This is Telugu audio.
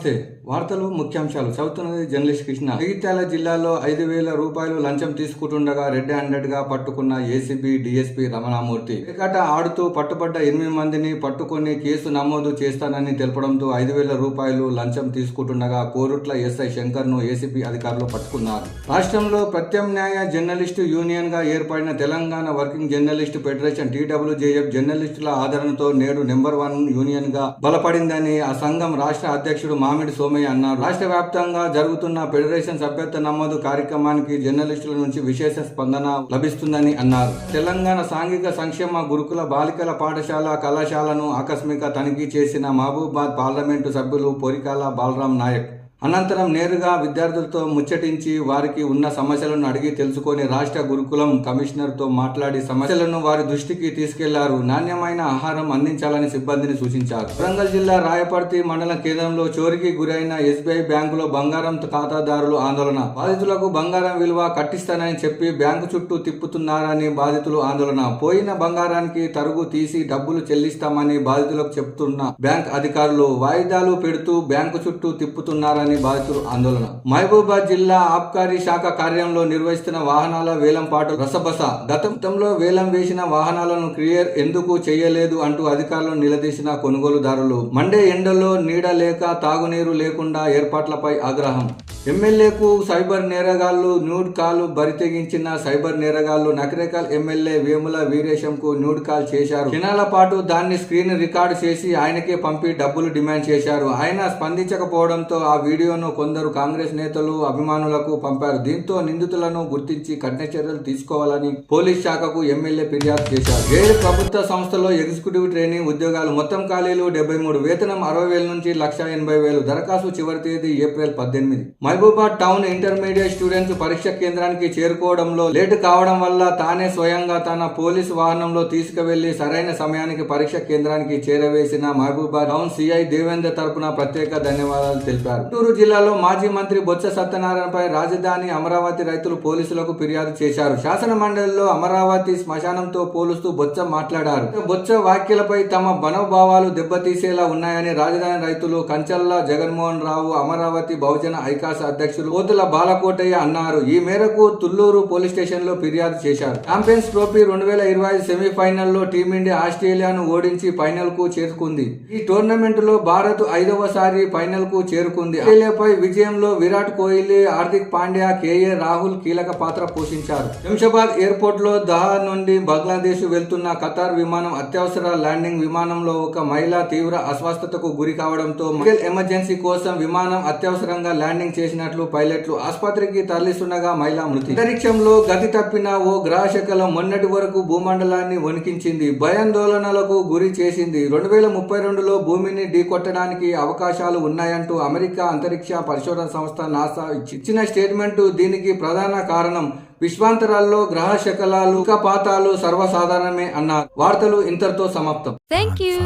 నమస్తే. వార్తలు ముఖ్యాంశాలు చదువుతున్నది జర్నలిస్ట్ కృష్ణ. జగిత్యాల జిల్లాలో 5,000 రూపాయలు లంచం తీసుకుంటుండగా రెడ్ హ్యాండెడ్ గా పట్టుకున్న ఏసీబీ డీఎస్పీ రమణామూర్తి. పేకాట ఆడుతూ పట్టుబడ్డ 8 మందిని పట్టుకుని కేసు నమోదు చేస్తానని తెలపడంతో 5,000 రూపాయలు లంచం తీసుకుంటుండగా కోరుట్ల ఎస్ఐ శంకర్ ను ఏసీబీ అధికారులు పట్టుకున్నారు. రాష్ట్రంలో ప్రత్యామ్నాయ జర్నలిస్టు యూనియన్ గా ఏర్పడిన Telangana working journalist federation TWJF జర్నలిస్టుల ఆదరణతో నేడు నెంబర్ 1 యూనియన్ గా బలపడిందని ఆ సంఘం రాష్ట్ర అధ్యక్షుడు మామిడి సోమయ్య అన్నారు. రాష్ట్ర వ్యాప్తంగా జరుగుతున్న ఫెడరేషన్ సభ్యత్వ నమోదు కార్యక్రమానికి జర్నలిస్టుల నుంచి విశేష స్పందన లభిస్తుందని అన్నారు. తెలంగాణ సాంఘిక సంక్షేమ గురుకుల బాలికల పాఠశాల కళాశాలను ఆకస్మిక తనిఖీ చేసిన మహబూబాబాద్ పార్లమెంటు సభ్యులు పొరికాల బాలరాం నాయక్ అనంతరం నేరుగా విద్యార్థులతో ముచ్చటించి వారికి ఉన్న సమస్యలను అడిగి తెలుసుకొని రాష్ట్ర గురుకులం కమిషనర్ తో మాట్లాడి సమస్యలను వారి దృష్టికి తీసుకెళ్లారు. నాణ్యమైన ఆహారం అందించాలని సిబ్బందిని సూచించారు. వరంగల్ జిల్లా రాయపర్తి మండల కేంద్రంలో చోరీకి గురైన SBI బ్యాంకులో బంగారం ఖాతాదారులు ఆందోళన. బాధితులకు బంగారం విలువ కట్టిస్తానని చెప్పి బ్యాంకు చుట్టూ తిప్పుతున్నారని బాధితులు ఆందోళన. పోయిన బంగారానికి తరుగు తీసి డబ్బులు చెల్లిస్తామని బాధితులకు చెప్తున్న బ్యాంక్ అధికారులు వాయిదాలు పెడుతూ బ్యాంకు చుట్టూ తిప్పుతున్నారని బాధితులు ఆందోళన. మహబూబాబాద్ జిల్లా ఆబ్కారీ శాఖ కార్యంలో నిర్వహిస్తున్న వాహనాల వేలంపాటు రసబస. గతంలో వేలం వేసిన వాహనాలను క్లియర్ ఎందుకు చేయలేదు అంటూ అధికారులను నిలదీసిన కొనుగోలుదారులు. మండే ఎండలో నీడ లేక తాగునీరు లేకుండా ఏర్పాట్లపై ఆగ్రహం. ఎమ్మెల్యేకు సైబర్ నేరగాళ్లు న్యూడ్ కాల్ బరితెగించిన సైబర్ నేరగాళ్లు నకరేకల్ ఎమ్మెల్యే వేముల వీరేశంకు న్యూడ్ కాల్ చేశారు. క్షణాల పాటు దాన్ని స్క్రీన్ రికార్డు చేసి ఆయనకే పంపి డబ్బులు డిమాండ్ చేశారు. ఆయన స్పందించకపోవడంతో ఆ వీడియోను కొందరు కాంగ్రెస్ నేతలు అభిమానులకు పంపారు. దీంతో నిందితులను గుర్తించి కఠిన చర్యలు తీసుకోవాలని పోలీస్ శాఖకు ఎమ్మెల్యే ఫిర్యాదు చేశారు. 7 ప్రభుత్వ సంస్థల్లో ఎగ్జిక్యూటివ్ ట్రైనింగ్ ఉద్యోగాలు. మొత్తం ఖాళీలు 73. వేతనం 60,000 నుంచి 1,80,000. దరఖాస్తు చివరి తేదీ April 18. Mahabubabad town intermediate students పరీక్ష కేంద్రానికి చేరుకోవడంలో లేటు కావడం వల్ల తానే స్వయంగా తన పోలీసు వాహనంలో తీసుకువెళ్లి సరైన సమయానికి పరీక్ష కేంద్రానికి చేరవేసిన మహబూబాబాద్ టౌన్ సిఐ దేవేందర్ తరపున ప్రత్యేక ధన్యవాదాలు తెలిపారు. గుంటూరు జిల్లాలో మాజీ మంత్రి బొత్స సత్యనారాయణపై రాజధాని అమరావతి రైతులు పోలీసులకు ఫిర్యాదు చేశారు. శాసన మండలిలో అమరావతి శ్మశానంతో పోలుస్తూ బొత్స మాట్లాడారు. బొత్స వ్యాఖ్యలపై తమ మనోభావాలు దెబ్బతీసేలా ఉన్నాయని రాజధాని రైతులు కంచల్లా జగన్మోహన్ రావు అమరావతి బహుజన ఐకాస అధ్యక్షులు పోతుల బాలకోటయ్య అన్నారు. ఈ మేరకు తుళ్లూరు పోలీస్ స్టేషన్ లో ఫిర్యాదు చేశారు. ఛాంపియన్స్ ట్రోఫీ 2025 సెమీఫైనల్లో టీమిండియా ఆస్ట్రేలియాను ఓడించి ఫైనల్ కు చేరుకుంది. ఈ టోర్నమెంట్ లో భారత్ 5వసారి ఫైనల్ కు చేరుకుంది. ఆస్ట్రేలియాపై విజయంలో విరాట్ కోహ్లీ, హార్దిక్ పాండ్యా, KL రాహుల్ కీలక పాత్ర పోషించారు. శంషాబాద్ ఎయిర్పోర్ట్ లో దహా నుండి బంగ్లాదేశ్ వెళ్తున్న ఖతార్ విమానం అత్యవసర ల్యాండింగ్ విమానంలో ఒక మహిళ తీవ్ర అస్వస్థతకు గురి కావడంతో మెడికల్ ఎమర్జెన్సీ కోసం విమానం అత్యవసరంగా ల్యాండింగ్ చేసినట్లు పైలట్లు ఆసుపత్రికి తరలిస్తుండగా మహిళ మృతి. అంతరిక్షంలో గతి తప్పిన ఓ గ్రహశకలం మొన్నటి వరకు భూమండలాన్ని వణికించింది, భయాందోళనలకు గురి చేసింది. 2032లో భూమిని ఢీకొట్టడానికి అవకాశాలు ఉన్నాయంటూ అమెరికా అంతరిక్ష పరిశోధన సంస్థ నాసా ఇచ్చిన స్టేట్మెంట్ దీనికి ప్రధాన కారణం. విశ్వాంతరాల్లో గ్రహ శకలాలు ఉల్కాపాతాలు సర్వసాధారణమే అన్నారు. వార్తలు ఇంతటితో సమాప్తం. Thank you.